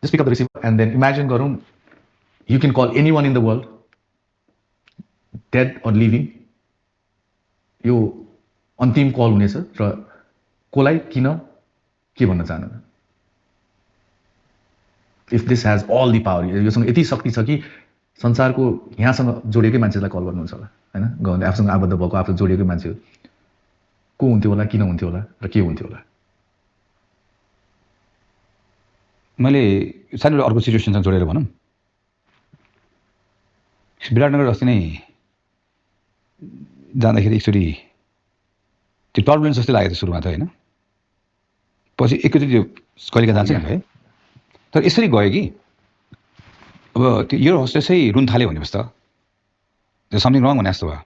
Just pick up the receiver and then imagine गरौँ you can call anyone in the world, dead or living. यो अन्तिम call हुनेछ र कोलाई किन के भन्न चाहनु. If this has all the power, योसँग यति शक्ति छ कि संसारको यहाँसँग जोडिएकै मान्छेलाई कल गर्नुहुन्छ होला हैन. गभर्नमेन्ट आफूसँग आबद्ध भएको आफूसँग जोडिएकै मान्छे को हुन्थ्यो होला, किन हुन्थ्यो होला र के हुन्थ्यो होला. मैले सानो अर्को सिचुएसनसँग जोडेर भनौँ, विराटनगर अस्ति नै जाँदाखेरि एकचोटि त्यो टर्बुलेन्स जस्तै लागेको थियो सुरुमा त होइन, पछि एकैचोटि त्यो कहिलेका जान्छ नि है. तर यसरी गयो कि अब त्यो एयर होस्टेसै रुन थाल्यो भनेपछि त त्यो समथिङ रङ भने जस्तो भयो.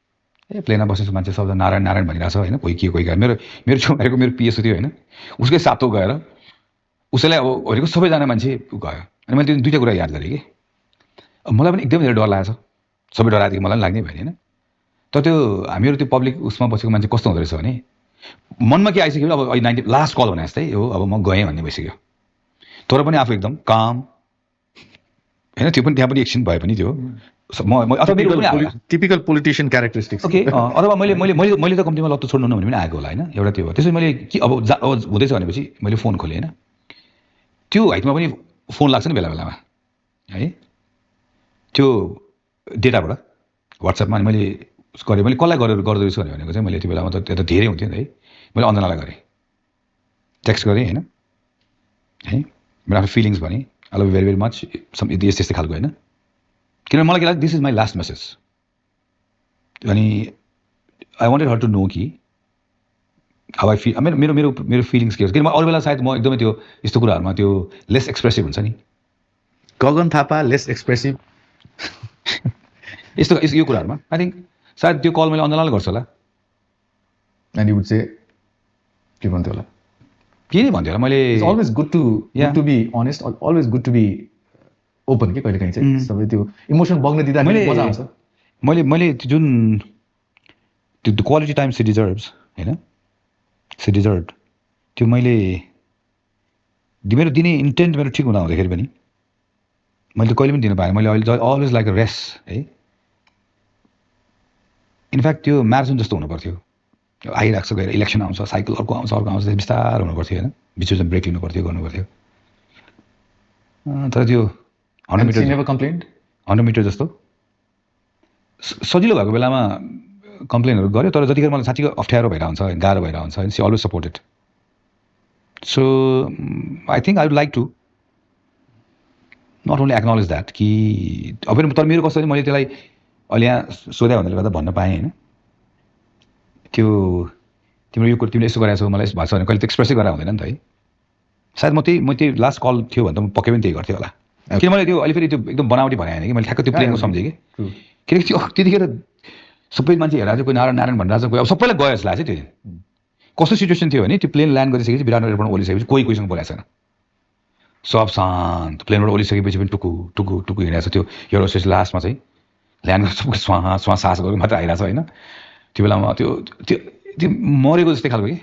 ए प्लेनमा बसेको मान्छे सबजना नारायण नारायण भनिरहेछ होइन, कोही के कोही गयो. मेरो छेउको मेरो पिएसओ थियो होइन, उसकै सातो गएर उसैलाई अब हरेको सबैजना मान्छे गयो. अनि मैले त्यो दुईवटा कुरा याद गरेँ कि मलाई पनि एकदमै धेरै डर लागेको छ. सबै डराएको थियो, मलाई पनि लाग्ने भयो होइन. तर त्यो हामीहरू त्यो पब्लिक उसमा बसेको मान्छे कस्तो हुँदो रहेछ भने मनमा के आइसक्यो अब 90 लास्ट कल भने जस्तै हो, अब म गएँ भन्ने भइसक्यो. तर पनि आफू एकदम काम होइन. त्यो पनि त्यहाँ पनि एकछिन भए पनि त्यो टिपिकल पोलिटिशियन क्यारेक्टरिस्टिक्स. ओके, अथवा मैले त कम्तीमा लत्तो छोड्नु भने पनि आएको होला होइन, एउटा त्यो हो. त्यसपछि मैले के अब हुँदैछ भनेपछि मैले फोन खोलेँ होइन. त्यो हाइटमा पनि फोन लाग्छ नि बेला बेलामा है, त्यो डेटाबाट वाट्सएपमा. अनि मैले गरेँ, मैले कसलाई गर्दो रहेछु भनेको चाहिँ मैले त्यो बेलामा त त्यो त धेरै हुन्थ्यो नि है. मैले अञ्जनालाई गरेँ, टेक्स्ट गरेँ होइन है, मेरो आफ्नो फिलिङ्स भने I love you very very much यस्तै यस्तै खालको होइन. किनभने मलाई के लाग्छ this is my last message. अनि I wanted her to know कि हाउ आई फिल, मेरो मेरो मेरो फिलिङ्स के हो. किनभने अरू बेला सायद म एकदमै त्यो यस्तो कुराहरूमा त्यो लेस एक्सप्रेसिभ हुन्छ नि. गगन थापा लेस एक्सप्रेसिभ यस्तो यो कुराहरूमा आई थिङ्क सायद त्यो कल मैले अञ्जनालाई गर्छु होला. एन्ड यु वुड से के भन्थ्यो होला, के नै भन्थ्यो होला. मैले always good to be honest, always good to be open के कहिले काहीँ चाहिँ सबै त्यो इमोसन बग्न दिँदा मजा आउँछ. मैले जुन त्यो क्वालिटी टाइम सी डिजर्भ्स होइन, सी डिजर्भ त्यो मैले मेरो दिने इन्टेन्ट मेरो ठिक हुँदा हुँदाखेरि पनि मैले कहिले पनि दिनु पाएँ. मैले अहिले अलवेज लाइक अ रेस्ट है. इनफ्याक्ट त्यो म्याराथन जस्तो हुनु पर्थ्यो. आइरहेको छ, गएर इलेक्सन आउँछ, साइकल अर्को आउँछ बिस्तार हुनु पर्थ्यो होइन, बिचमा ब्रेक लिनु पर्थ्यो, गर्नु पर्थ्यो. तर त्यो 100 मिटर जस्तो सजिलो भएको बेलामा कम्प्लेनहरू गर्यो. तर जतिखेर मलाई साँच्चीको अप्ठ्यारो भइरहेको हुन्छ, गाह्रो भइरहेको हुन्छ होइन, she always supported. So I think I would like to not only acknowledge that कि अब. तर मेरो कस्तो मैले त्यसलाई अहिले यहाँ सोधा भन्दै गर्दा भन्न पाएँ होइन. त्यो तिम्रो यो कुरो तिमीले यस्तो गरेको छौ मलाई भएको छ भने कहिले त एक्सप्रेसै गरेर हुँदैन नि त है. सायद म त्यही लास्ट कल थियो भने त म पक्कै पनि त्यही गर्थेँ होला. किन मैले त्यो अहिले फेरि त्यो एकदम बनावटी भने होइन कि मैले ठ्याक्क त्यो प्लेनको सम्झेँ कि. किनकि त्यो त्यतिखेर सबै मान्छे हेरेर कोही नारायण नारायण भनिरहेको छ, कोही अब सबैलाई गयो जस्तो लाग्छ त्यो दिन. कस्तो सिचुएसन थियो भने त्यो प्लेन ल्यान्ड गरिसकेपछि विराटनगर एयरपोर्टमा ओर्लिसकेपछि कोहीसँग बोलाएको छैन, सब शान्त. प्लेनबाट ओर्लिसकेपछि पनि टुकु टुकु टुकु हिँडेको छ. त्यो एयर होस्टेस लास्टमा चाहिँ ल्यान्ड गरेर सबै स्वाहा सास गरेर मात्र आइरहेको छ होइन. त्यो बेलामा त्यो मरेको जस्तै खालको कि